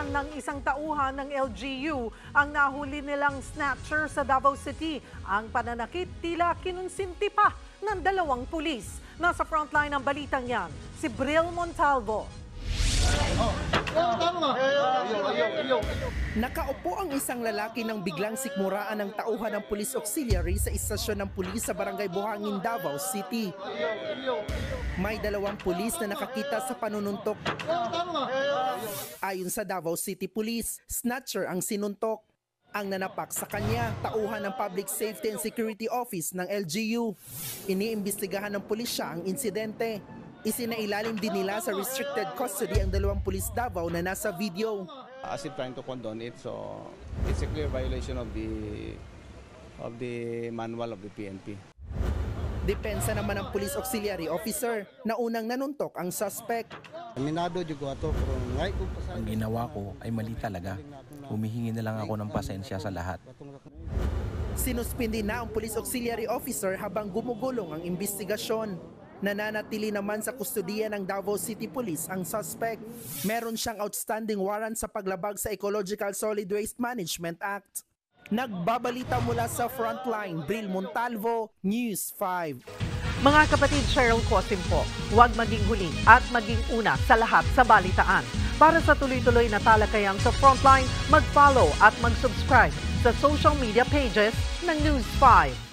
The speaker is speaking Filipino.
Kabilang ng isang tauhan ng LGU ang nahuli nilang snatcher sa Davao City. Ang pananakit tila kinonsinti pa ng 2 pulis. Nasa frontline ng balitang yan, si Bril Montalvo. Nakaupo ang isang lalaki nang biglang sikmuraan ng tauhan ng police auxiliary sa istasyon ng pulis sa Barangay Buhangin, Davao City. May 2 pulis na nakakita sa panununtok. Ayon sa Davao City Police, snatcher ang sinuntok. Ang nanapak sa kanya, tauhan ng Public Safety and Security Office ng LGU. Iniimbestigahan ng pulisya ang insidente. Isinailalim din nila sa restricted custody ang 2 pulis Davao na nasa video. As if trying to condone it, so it's a clear violation of the manual of the PNP. Depensa naman ng police auxiliary officer na unang nanuntok ang suspect. Aminado juga to, pero ang ginawa ko ay mali talaga. Humihingi na lang ako ng pasensya sa lahat. Sinuspindi na ang police auxiliary officer habang gumugulong ang investigasyon. Nananatili naman sa kustudiya ng Davao City Police ang suspect. Meron siyang outstanding warrant sa paglabag sa Ecological Solid Waste Management Act. Nagbabalita mula sa Frontline, Bril Montalvo, News 5. Mga kapatid, Cheryl Cosimpo, huwag maging huli at maging una sa lahat sa balitaan. Para sa tuloy-tuloy na talakayan sa Frontline, mag-follow at mag-subscribe sa social media pages ng News 5.